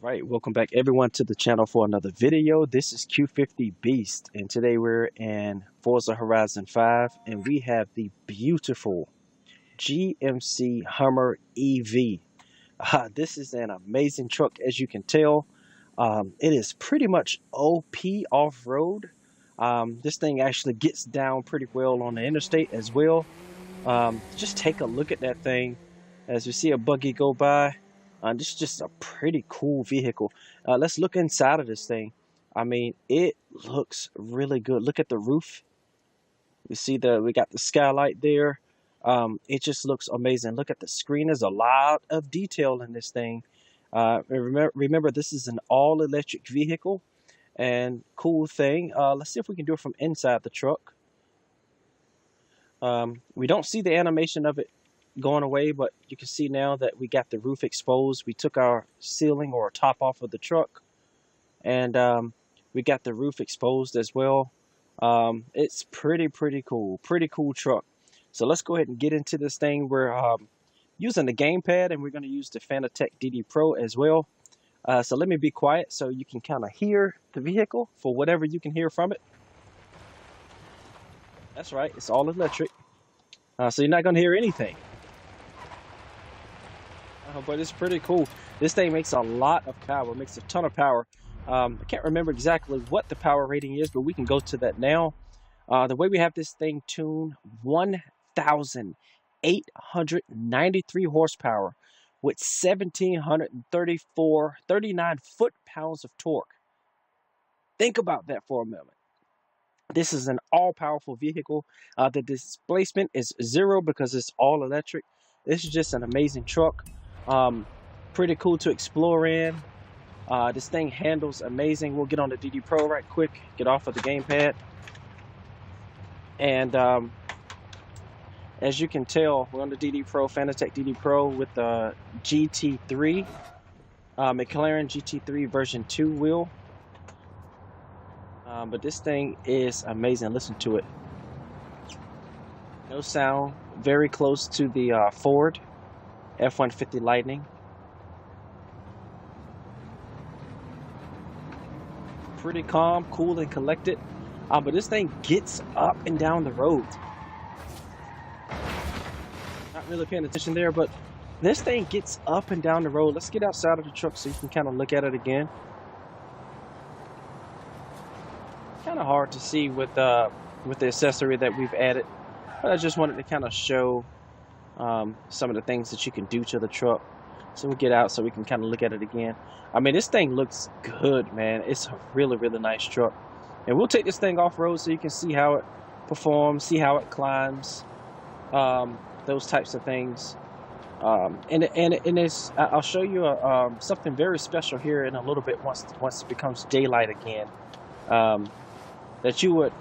Right, welcome back everyone to the channel for another video. This is Q50 Beast, and today we're in Forza Horizon 5, and we have the beautiful GMC Hummer EV. This is an amazing truck, as you can tell. It is pretty much OP off-road. This thing actually gets down pretty well on the interstate as well. Just take a look at that thing as you see a buggy go by. This is just a pretty cool vehicle. Let's look inside of this thing. I mean, it looks really good. Look at the roof. We got the skylight there. It just looks amazing. Look at the screen. There's a lot of detail in this thing. Remember, this is an all-electric vehicle. And cool thing, let's see if we can do it from inside the truck. We don't see the animation of it going away, but you can see now that we got the roof exposed. We took our ceiling or top off of the truck, and we got the roof exposed as well. It's pretty cool truck. So let's go ahead and get into this thing. We're using the gamepad, and we're going to use the Fanatec DD Pro as well. So let me be quiet so you can kind of hear the vehicle for whatever you can hear from it. That's right, it's all electric, so you're not going to hear anything. But it's pretty cool. This thing makes a lot of power, makes a ton of power. I can't remember exactly what the power rating is, but we can go to that now. The way we have this thing tuned, 1,893 horsepower with 1,739 foot-pounds of torque. Think about that for a moment. This is an all-powerful vehicle. The displacement is 0 because it's all electric. This is just an amazing truck. Pretty cool to explore in. This thing handles amazing. We'll get on the DD Pro right quick, get off of the gamepad, and as you can tell, we're on the DD Pro, Fanatec DD Pro with the GT3 McLaren GT3 version 2 wheel. But this thing is amazing. Listen to it. No sound. Very close to the Ford F-150 Lightning. Pretty calm, cool, and collected. But this thing gets up and down the road. Not really paying attention there, but this thing gets up and down the road. Let's get outside of the truck so you can kind of look at it again. Kind of hard to see with the accessory that we've added, but I just wanted to kind of show some of the things that you can do to the truck. So we'll get out so we can kind of look at it again. I mean, this thing looks good, man. It's a really nice truck. And we'll take this thing off-road so you can see how it performs, see how it climbs, those types of things. And it's, I'll show you something very special here in a little bit once it becomes daylight again, that you would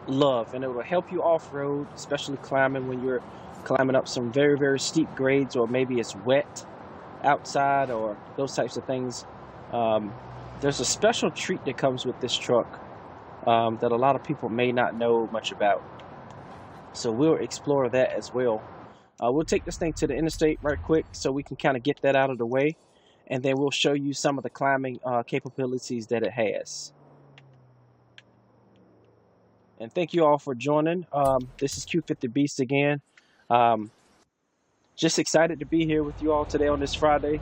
love, and it will help you off-road, especially climbing when you're climbing up some very steep grades, or maybe it's wet outside or those types of things. There's a special treat that comes with this truck that a lot of people may not know much about, so we'll explore that as well. We'll take this thing to the interstate right quick so we can kind of get that out of the way, and then we'll show you some of the climbing capabilities that it has. And thank you all for joining. This is Q50 Beast again. Just excited to be here with you all today on this Friday,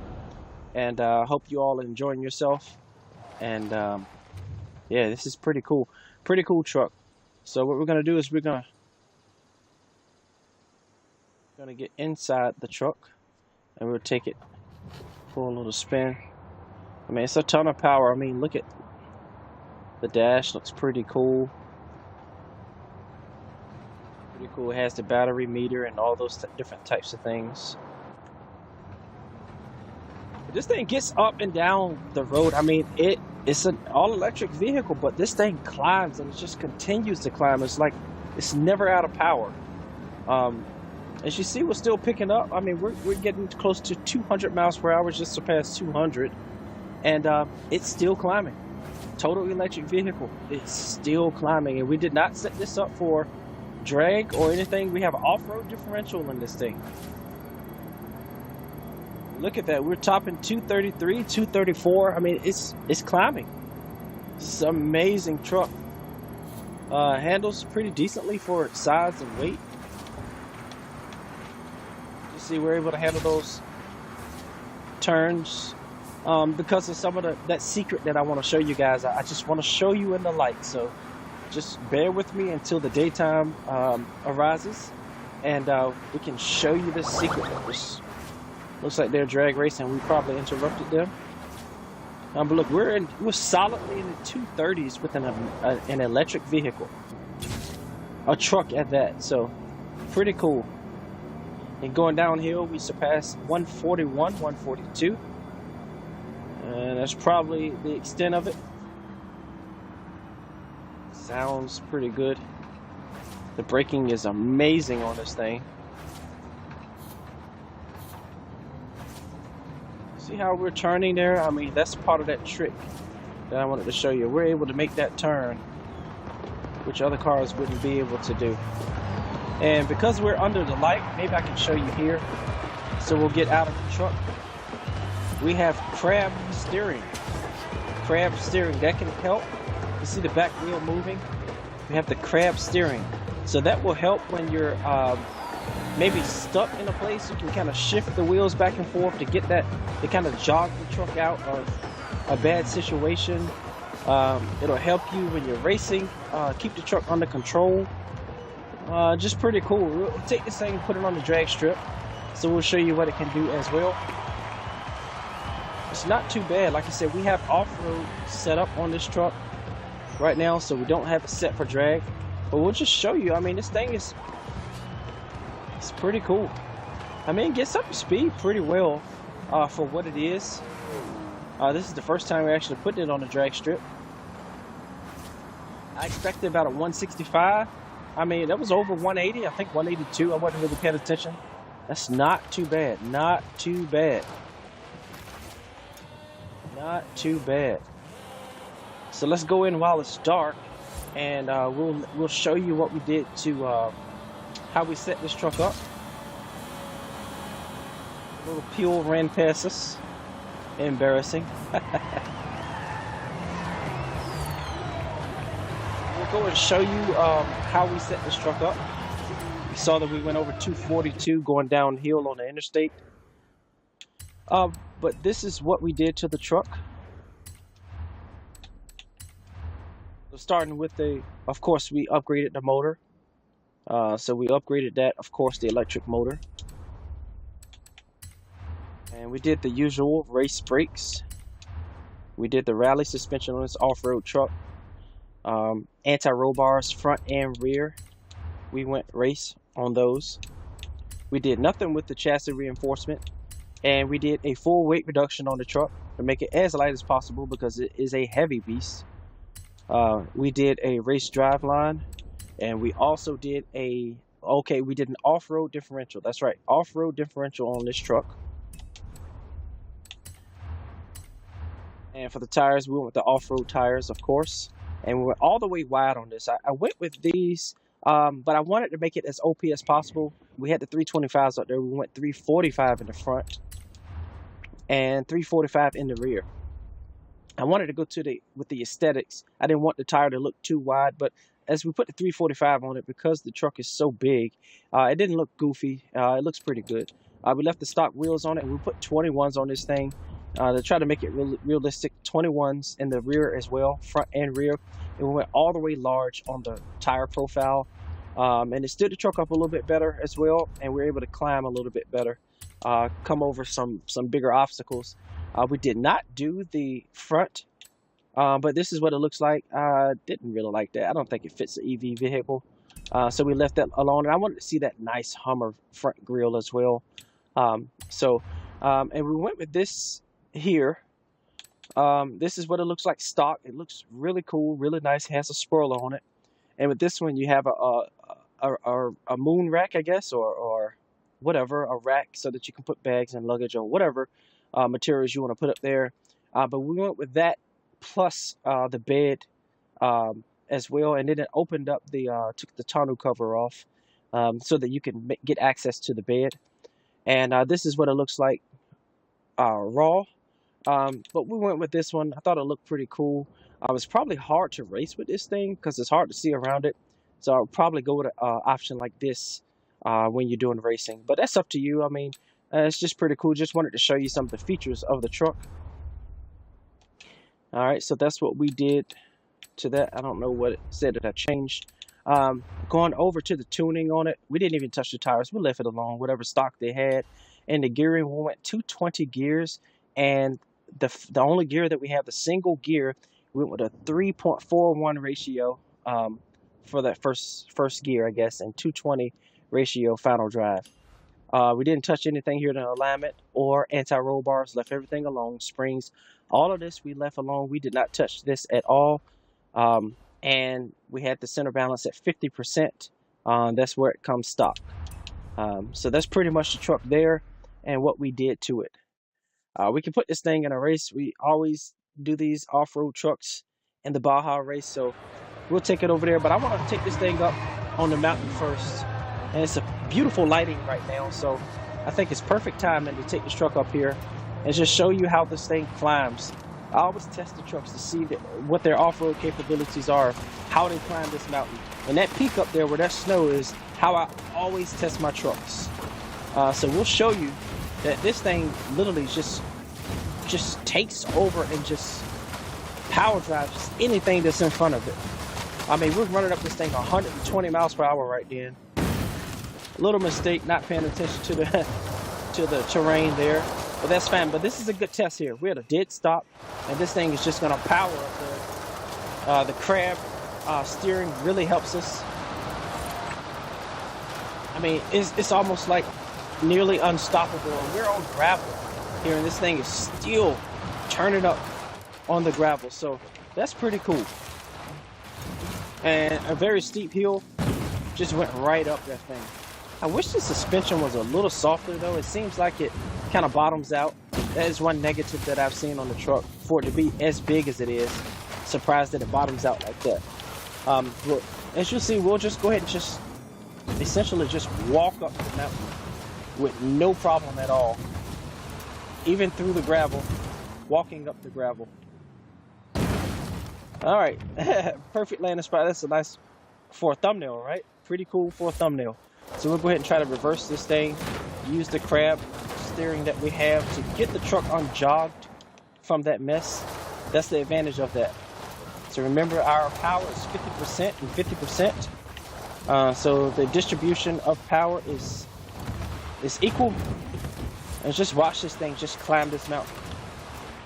and hope you all are enjoying yourself. And yeah, this is pretty cool truck. So what we're gonna do is we're gonna get inside the truck, and we'll take it for a little spin. I mean, it's a ton of power. I mean, look at the dash, looks pretty cool. Pretty cool. It has the battery meter and all those different types of things. But this thing gets up and down the road. I mean, it's an all-electric vehicle, but this thing climbs, and it just continues to climb. It's like it's never out of power. As you see, we're still picking up. I mean, we're getting close to 200 miles per hour, just surpassed 200, and it's still climbing. Total electric vehicle. It's still climbing, and we did not set this up for drag or anything. We have an off-road differential in this thing. Look at that. We're topping 233, 234. I mean, it's climbing. It's an amazing truck. Handles pretty decently for its size and weight. You see, we're able to handle those turns because of some of that secret that I want to show you guys. I just want to show you in the light. So just bear with me until the daytime arises, and we can show you the secret. This looks like they're drag racing. We probably interrupted them. But look, we're solidly in the 230s with an electric vehicle, a truck at that. So pretty cool. And going downhill, we surpassed 141, 142, and that's probably the extent of it. Sounds pretty good. The braking is amazing on this thing. See how we're turning there? I mean, that's part of that trick that I wanted to show you. We're able to make that turn, which other cars wouldn't be able to do. And because we're under the light, maybe I can show you here. So we'll get out of the truck. We have crab steering. Crab steering, that can help. You see the back wheel moving? We have the crab steering. So that will help when you're maybe stuck in a place. You can kind of shift the wheels back and forth to get that, to kind of jog the truck out of a bad situation. It'll help you when you're racing, keep the truck under control. Just pretty cool. We'll take this thing and put it on the drag strip, so we'll show you what it can do as well. It's not too bad. Like I said, we have off-road set up on this truck right now, so we don't have it set for drag, but we'll just show you. I mean, this thing it's pretty cool. I mean, it gets up to speed pretty well for what it is. This is the first time we're actually putting it on the drag strip. I expected about a 165. I mean, that was over 180. I think 182. I wasn't really paying attention. That's not too bad. Not too bad. Not too bad. So let's go in while it's dark, and we'll show you what we did to how we set this truck up. A little fuel ran past us. Embarrassing. We'll go and show you how we set this truck up. You saw that we went over 242 going downhill on the interstate. But this is what we did to the truck. So starting with of course, we upgraded the motor. So we upgraded that, of course, the electric motor. And we did the usual race brakes. We did the rally suspension on this off-road truck. Anti-roll bars front and rear. We went race on those. We did nothing with the chassis reinforcement. And we did a full weight reduction on the truck to make it as light as possible because it is a heavy beast. We did a race drive line. And we also did we did an off-road differential. That's right, off-road differential on this truck. And for the tires, we went with the off-road tires, of course. And we went all the way wide on this. I went with these, but I wanted to make it as OP as possible. We had the 325s out there. We went 345 in the front and 345 in the rear. I wanted to go with the aesthetics. I didn't want the tire to look too wide, but as we put the 345 on it, because the truck is so big, it didn't look goofy. It looks pretty good. We left the stock wheels on it, and we put 21s on this thing to try to make it realistic. 21s in the rear as well, front and rear. And we went all the way large on the tire profile. And it stood the truck up a little bit better as well, and we were able to climb a little bit better, come over some bigger obstacles. We did not do the front. But this is what it looks like. Didn't really like that. I don't think it fits the EV vehicle. So we left that alone. And I wanted to see that nice Hummer front grille as well. And we went with this here. This is what it looks like stock. It looks really cool, really nice. It has a spoiler on it. And with this one, you have a moon rack, I guess, or whatever, a rack so that you can put bags and luggage or whatever materials you want to put up there. But we went with that plus the bed as well, and then it opened up took the tonneau cover off so that you can get access to the bed. And this is what it looks like raw. But we went with this one. I thought it looked pretty cool. It's probably hard to race with this thing because it's hard to see around it. So I'll probably go with an option like this when you're doing racing. But that's up to you. I mean, it's just pretty cool. Just wanted to show you some of the features of the truck. All right, so that's what we did to that. I don't know what it said that I changed. Going over to the tuning on it, we didn't even touch the tires. We left it alone, whatever stock they had. And the gearing, we went 220 gears. And the only gear that we have, the single gear, we went with a 3.41 ratio for that first gear, I guess, and 220 ratio final drive. We didn't touch anything here in the alignment or anti-roll bars, left everything alone. Springs, all of this we left alone. We did not touch this at all. And we had the center balance at 50%. That's where it comes stock. So that's pretty much the truck there and what we did to it. We can put this thing in a race. We always do these off-road trucks in the Baja race, so we'll take it over there. But I want to take this thing up on the mountain first. And it's a beautiful lighting right now, so I think it's perfect timing to take this truck up here and just show you how this thing climbs. I always test the trucks to see what their off-road capabilities are, how they climb this mountain. And that peak up there where that snow is, how I always test my trucks. So we'll show you that this thing literally just takes over and just power drives anything that's in front of it. I mean, we're running up this thing 120 miles per hour right then. A little mistake, not paying attention to the terrain there, but that's fine. But this is a good test here. We're at a dead stop, and this thing is just going to power up the crab steering really helps us. I mean, it's almost like nearly unstoppable, and we're on gravel here, and this thing is still turning up on the gravel, so that's pretty cool. And a very steep hill, just went right up that thing. I wish the suspension was a little softer though. It seems like it kind of bottoms out. That is one negative that I've seen on the truck, for it to be as big as it is. Surprised that it bottoms out like that. Well, as you'll see, we'll just go ahead and just essentially just walk up the mountain with no problem at all. Even through the gravel, walking up the gravel. All right, perfect landing spot. That's a nice for a thumbnail, right? Pretty cool for a thumbnail. So we'll go ahead and try to reverse this thing. Use the crab steering that we have to get the truck unjogged from that mess. That's the advantage of that. So remember, our power is 50% and 50%. So the distribution of power is equal. And just watch this thing just climb this mountain.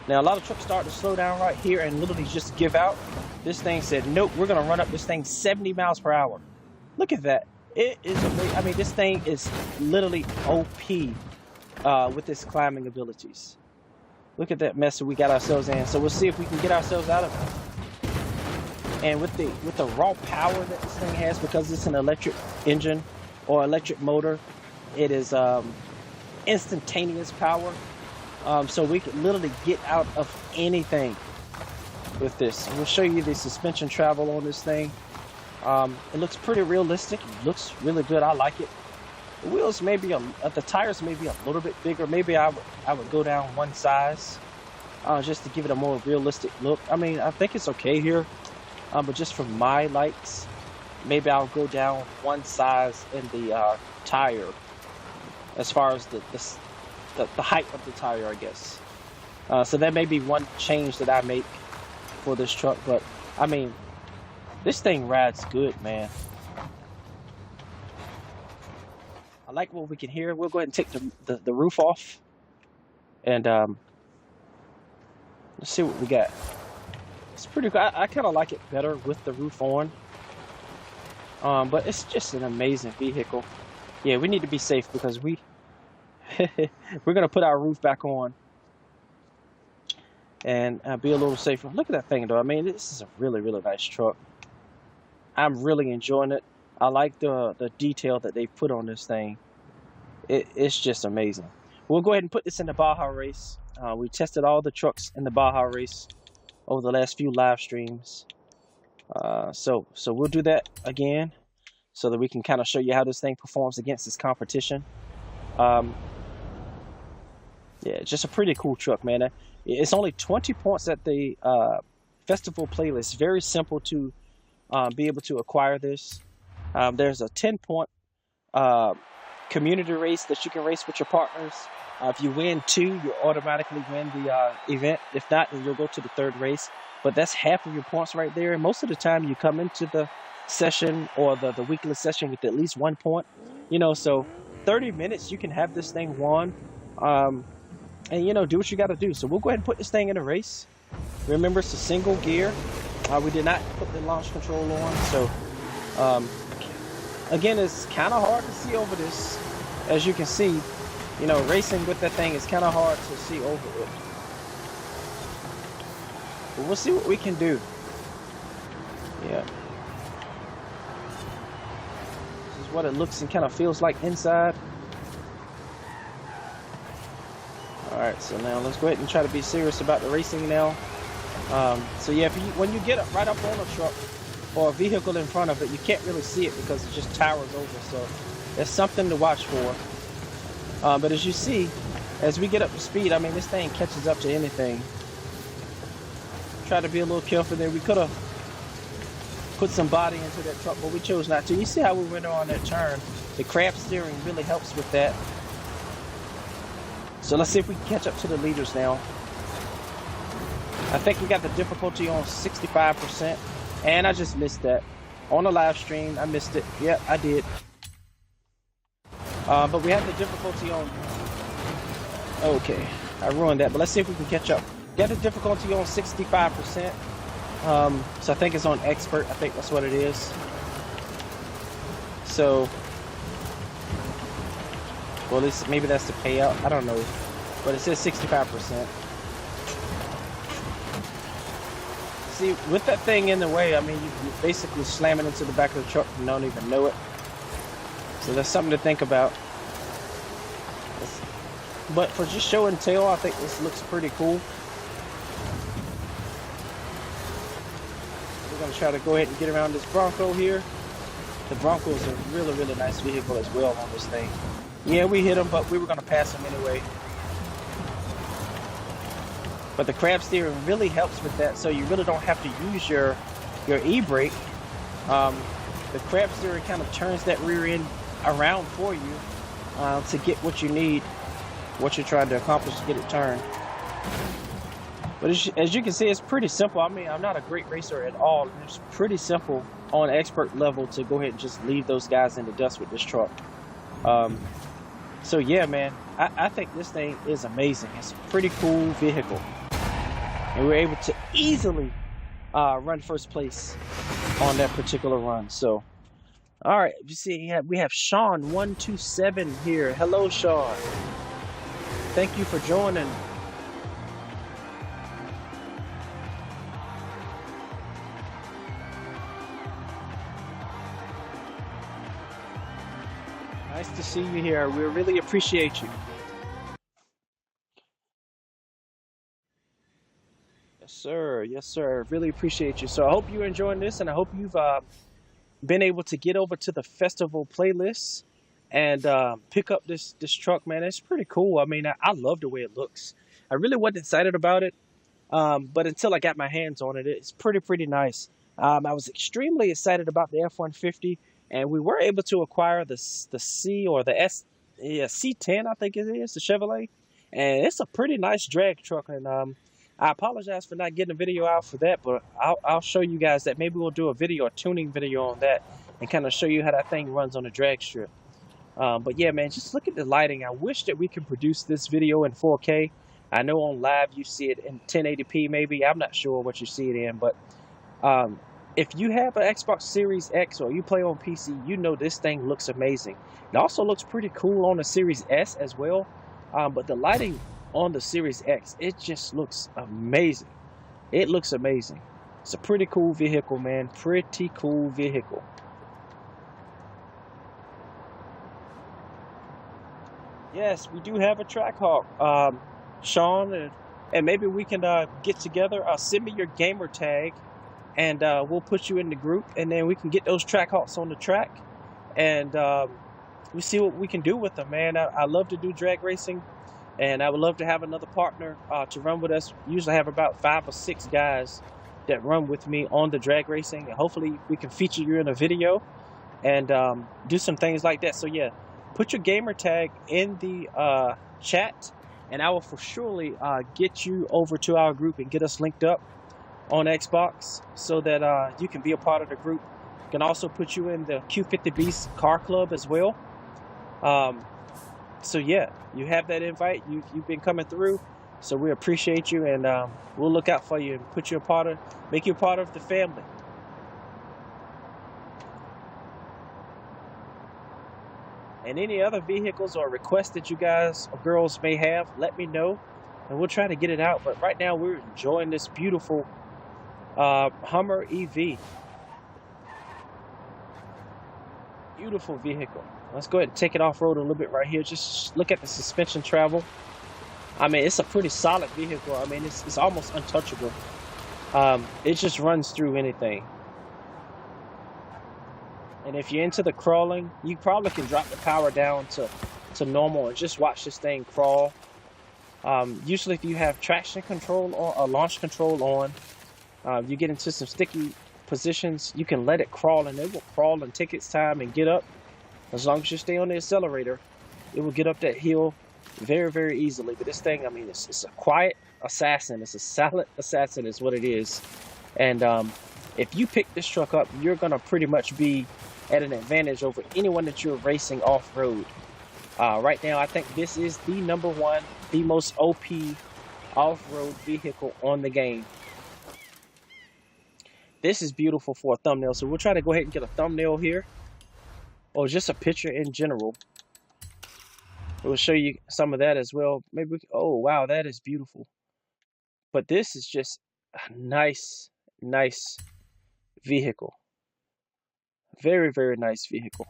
Now, a lot of trucks start to slow down right here and literally just give out. This thing said, nope, we're going to run up this thing 70 miles per hour. Look at that. It is amazing. I mean, this thing is literally OP with its climbing abilities. Look at that mess that we got ourselves in. So we'll see if we can get ourselves out of it. And with the raw power that this thing has, because it's an electric engine or electric motor, it is instantaneous power. So we can literally get out of anything with this. We'll show you the suspension travel on this thing. It looks pretty realistic. It looks really good. I like it. The wheels maybe the tires may be a little bit bigger. Maybe I would go down one size just to give it a more realistic look. I mean, I think it's okay here, but just for my likes, maybe I'll go down one size in the tire as far as the height of the tire, I guess. So that may be one change that I make for this truck, but I mean, this thing rides good, man. I like what we can hear. We'll go ahead and take the roof off, and let's see what we got. It's pretty good. I kind of like it better with the roof on, but it's just an amazing vehicle. Yeah, we need to be safe because we're gonna put our roof back on and be a little safer. Look at that thing, though. I mean, this is a really, really nice truck. I'm really enjoying it. I like the detail that they put on this thing. It's just amazing. We'll go ahead and put this in the Baja race. We tested all the trucks in the Baja race over the last few live streams. So we'll do that again so that we can kind of show you how this thing performs against its competition. Yeah, just a pretty cool truck, man. It's only 20 points at the festival playlist. Very simple to be able to acquire this. There's a 10-point uh, community race that you can race with your partners. If you win 2, you automatically win the event. If not, then you'll go to the 3rd race. But that's half of your points right there. And most of the time, you come into the session or the weekly session with at least 1 point. You know, so 30 minutes, you can have this thing won. And, you know, do what you got to do. So we'll go ahead and put this thing in a race. Remember, it's a single gear. We did not put the launch control on. So, again, it's kind of hard to see over this. As you can see, you know, racing with that thing is kind of hard to see over it. But we'll see what we can do. Yeah. This is what it looks and kind of feels like inside. Alright, so now let's go ahead and try to be serious about the racing now. So yeah, when you get up right up on a truck or a vehicle in front of it, you can't really see it because it just towers over. So there's something to watch for. But as you see, as we get up to speed, I mean, this thing catches up to anything. Try to be a little careful there. We could have put some body into that truck, but we chose not to. You see how we went on that turn? The crab steering really helps with that. So let's see if we can catch up to the leaders now. I think we got the difficulty on 65%, and I just missed that. On the live stream, I missed it. Yep, I did. But we have the difficulty on... Okay, I ruined that, but let's see if we can catch up. We have the difficulty on 65%. So I think it's on expert. I think that's what it is. So... Well, at least maybe that's the payout. I don't know. But it says 65%. See, with that thing in the way, I mean, you basically slam it into the back of the truck and don't even know it. So that's something to think about. But for just show and tell, I think this looks pretty cool. We're going to try to go ahead and get around this Bronco here. The Bronco is a really, really nice vehicle as well on this thing. Yeah, we hit him, but we were going to pass him anyway. But the crab steering really helps with that, so you really don't have to use your e-brake. The crab steering kind of turns that rear end around for you to get what you need, what you're trying to accomplish to get it turned. But as you can see, it's pretty simple. I mean, I'm not a great racer at all. It's pretty simple on expert level to go ahead and just leave those guys in the dust with this truck. So yeah, man, I think this thing is amazing. It's a pretty cool vehicle. And we're able to easily run first place on that particular run. So, all right, you see, we have Sean127 here. Hello, Sean. Thank you for joining. Nice to see you here. We really appreciate you. Yes, sir. Yes, sir. Really appreciate you. So I hope you're enjoying this, and I hope you've been able to get over to the festival playlist and pick up this truck, man. It's pretty cool. I mean, I love the way it looks. I really wasn't excited about it, but until I got my hands on it, it's pretty nice. I was extremely excited about the F-150. And we were able to acquire the C or the C10, I think it is, the Chevrolet. And it's a pretty nice drag truck. And I apologize for not getting a video out for that, but I'll show you guys that. Maybe we'll do a video, a tuning video on that, and kind of show you how that thing runs on a drag strip. But yeah, man, just look at the lighting. I wish that we could produce this video in 4K. I know on live you see it in 1080p maybe. I'm not sure what you see it in, but... if you have an Xbox Series X or you play on PC, you know this thing looks amazing. It also looks pretty cool on the Series S as well. But the lighting on the Series X, it just looks amazing. It looks amazing. It's a pretty cool vehicle, man. Pretty cool vehicle. Yes, we do have a Trackhawk, Sean, and maybe we can get together. Send me your gamer tag. And we'll put you in the group, and then we can get those Trackhawks on the track, and we see what we can do with them, man. I love to do drag racing. And I would love to have another partner to run with us. Usually have about 5 or 6 guys that run with me on the drag racing, and hopefully we can feature you in a video and do some things like that. So yeah, put your gamer tag in the chat, and I will for surely get you over to our group and get us linked up on Xbox so that you can be a part of the group. Can also put you in the Q50 Beast car club as well. So yeah, you have that invite. You've been coming through, so we appreciate you, and we'll look out for you and put you a part of, make you a part of the family. And any other vehicles or requests that you guys or girls may have, let me know, and we'll try to get it out. But right now, we're enjoying this beautiful Hummer EV. Beautiful vehicle. Let's go ahead and take it off-road a little bit right here. Just look at the suspension travel. I mean, it's a pretty solid vehicle. I mean, it's almost untouchable. It just runs through anything. And if you're into the crawling, you probably can drop the power down to normal and just watch this thing crawl. Usually if you have traction control or launch control on, you get into some sticky positions, you can let it crawl, and it will crawl and take its time and get up. As long as you stay on the accelerator, it will get up that hill very, very easily. But this thing, I mean, it's a quiet assassin. It's a silent assassin is what it is. And if you pick this truck up, you're going to pretty much be at an advantage over anyone that you're racing off-road. Right now, I think this is the #1, the most OP off-road vehicle on the game. This is beautiful for a thumbnail, so we'll try to go ahead and get a thumbnail here, or just a picture in general. We'll show you some of that as well. Maybe oh wow, that is beautiful. But this is just a nice vehicle. Very, very nice vehicle.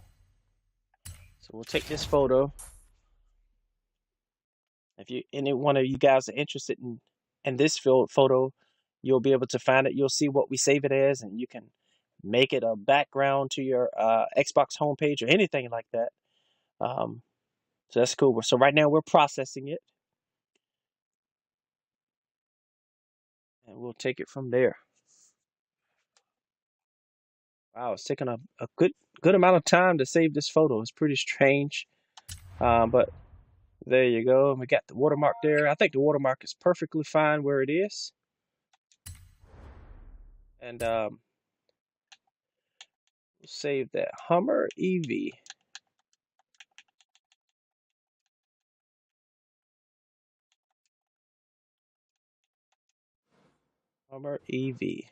So we'll take this photo. If any one of you guys are interested in this photo, you'll be able to find it. You'll see what we save it as, and you can make it a background to your Xbox homepage or anything like that. So that's cool. So right now we're processing it, and we'll take it from there. Wow, it's taking a good amount of time to save this photo. It's pretty strange, but there you go. We got the watermark there. I think the watermark is perfectly fine where it is. And we'll save that Hummer EV. Hummer EV.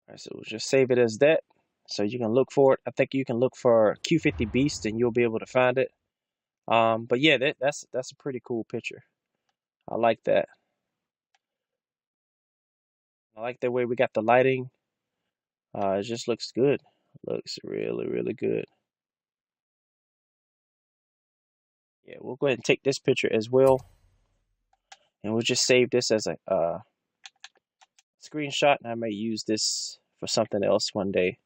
All right, so we'll just save it as that. So you can look for it. I think you can look for Q50 Beast and you'll be able to find it. But yeah, that's a pretty cool picture. I like that. I like the way we got the lighting. It just looks good. Looks really, really good. Yeah, we'll go ahead and take this picture as well. And we'll just save this as a screenshot, and I may use this for something else one day.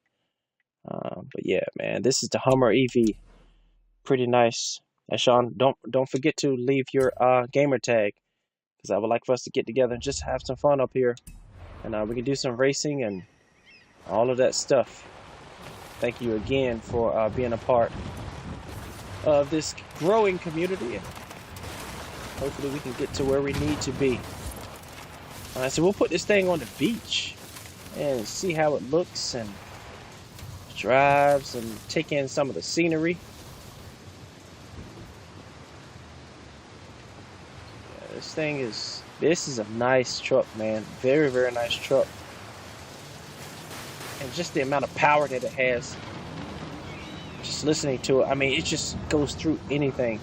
But yeah, man, this is the Hummer EV. Pretty nice. And Sean, don't forget to leave your gamer tag, because I would like for us to get together and just have some fun up here, and we can do some racing and all of that stuff. Thank you again for being a part of this growing community, and hopefully we can get to where we need to be. All right, so we'll put this thing on the beach and see how it looks and drives and take in some of the scenery. Yeah, this is a nice truck, man. Very, very nice truck. And just the amount of power that it has, just listening to it, I mean, it just goes through anything.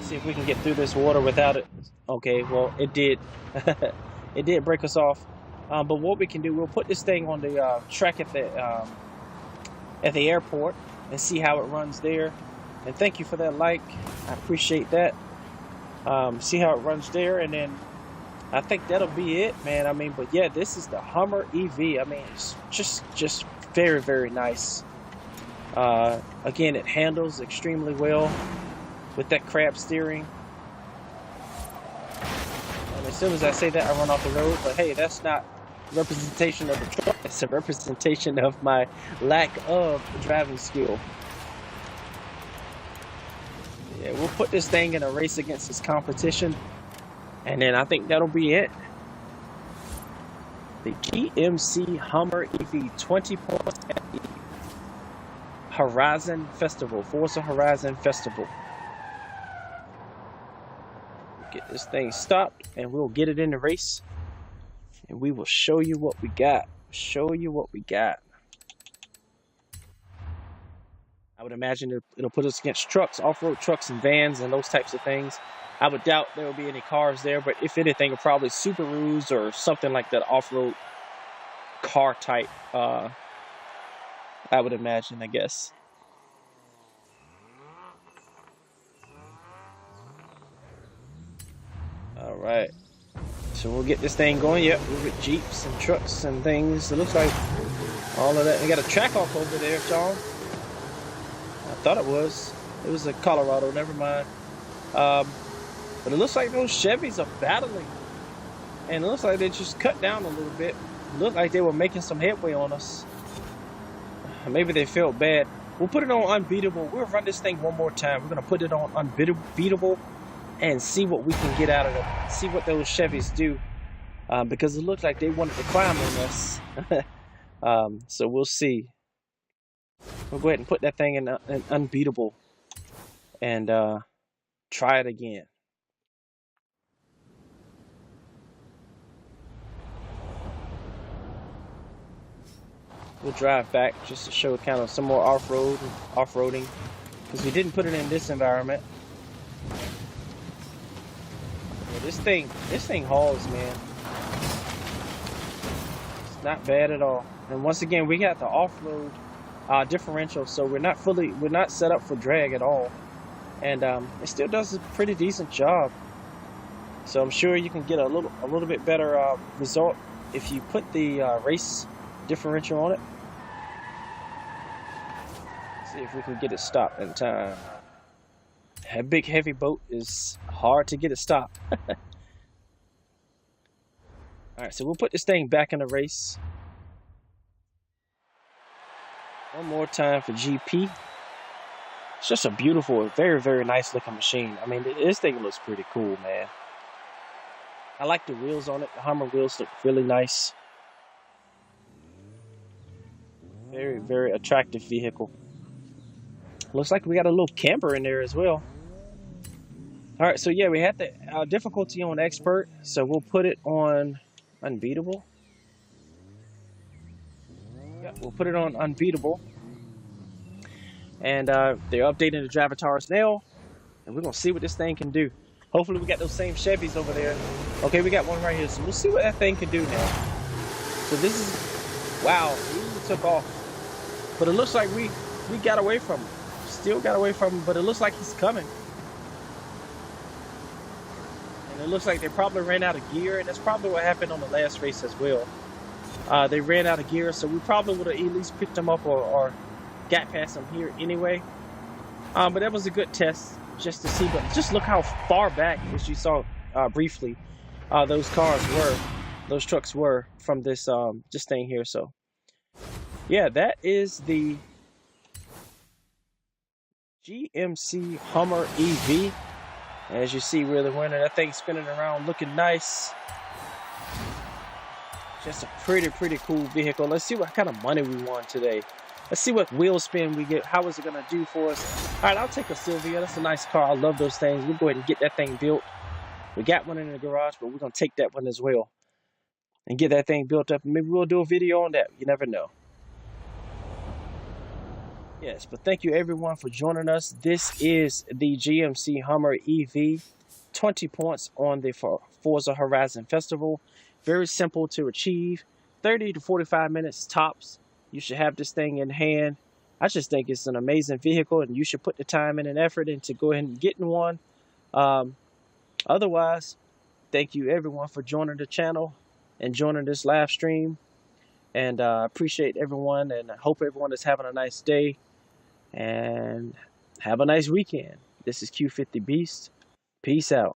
See if we can get through this water without it. Okay, well, it did. It did break us off. But what we can do, we'll put this thing on the track at the airport and see how it runs there. And thank you for that like. I appreciate that. See how it runs there, and then I think that'll be it, man. I mean, but yeah, this is the Hummer EV. I mean, it's just very, very nice. Again, it handles extremely well with that crab steering. And as soon as I say that, I run off the road. But hey, that's not representation of the truck. It's a representation of my lack of driving skill. Yeah, we'll put this thing in a race against its competition, and then I think that'll be it. The GMC Hummer EV 20 points at the Horizon Festival, Forza Horizon Festival. Get this thing stopped, and we'll get it in the race, and we will show you what we got. Show you what we got. I would imagine it'll put us against trucks, off-road trucks and vans and those types of things. I would doubt there will be any cars there, but if anything, probably Subarus or something like that, off-road car type, I would imagine, I guess. All right. So we'll get this thing going. Yep, we'll get Jeeps and trucks and things. It looks like all of that. We got a track off over there, Sean. I thought it was. It was a Colorado, never mind. But it looks like those Chevys are battling. And it looks like they just cut down a little bit. It looked like they were making some headway on us. Maybe they felt bad. We'll put it on unbeatable. We'll run this thing one more time. We're going to put it on unbeatable and see what we can get out of it. See what those Chevys do. Because it looked like they wanted to climb on us. So we'll see. We'll go ahead and put that thing in unbeatable and try it again. We'll drive back just to show kind of some more off-roading, because we didn't put it in this environment. Yeah, this thing hauls, man. It's not bad at all. And once again, we got the off-road differential, so we're not set up for drag at all, and it still does a pretty decent job. So I'm sure you can get a little bit better result if you put the race differential on it. Let's see if we can get it stopped in time. A big heavy boat is hard to get it stopped. All right, so we'll put this thing back in the race. One more time for GP. It's just a beautiful, very, very nice looking machine. I mean, this thing looks pretty cool, man. I like the wheels on it. The Hummer wheels look really nice. Very, very attractive vehicle. Looks like we got a little camper in there as well. All right, so yeah, we had the difficulty on expert, so we'll put it on unbeatable. Yeah, we'll put it on unbeatable. And they're updating the Drivatars now, and we're gonna see what this thing can do. Hopefully we got those same Chevys over there. Okay, we got one right here, so we'll see what that thing can do now. So this is, wow, we really took off. But it looks like we got away from him. Still got away from him, but it looks like he's coming. And it looks like they probably ran out of gear, and that's probably what happened on the last race as well. They ran out of gear, so we probably would have at least picked them up or got past them here anyway. But that was a good test just to see. But just look how far back, as you saw briefly, those trucks were from this thing here. So yeah, that is the GMC Hummer EV. As you see, we're the winner. That thing's spinning around, looking nice. Just a pretty cool vehicle. Let's see what kind of money we won today. Let's see what wheel spin we get. How is it gonna do for us? All right, I'll take a Silvia. That's a nice car. I love those things. We'll go ahead and get that thing built. We got one in the garage, but we're gonna take that one as well and get that thing built up. And maybe we'll do a video on that. You never know. Yes, but thank you everyone for joining us. This is the GMC Hummer EV. 20 points on the Forza Horizon Festival. Very simple to achieve. 30 to 45 minutes tops. You should have this thing in hand. I just think it's an amazing vehicle, and you should put the time in and effort into go ahead and getting one. Um, Otherwise, thank you everyone for joining the channel and joining this live stream. And appreciate everyone, and I hope everyone is having a nice day and have a nice weekend. This is Q50 Beast. Peace out.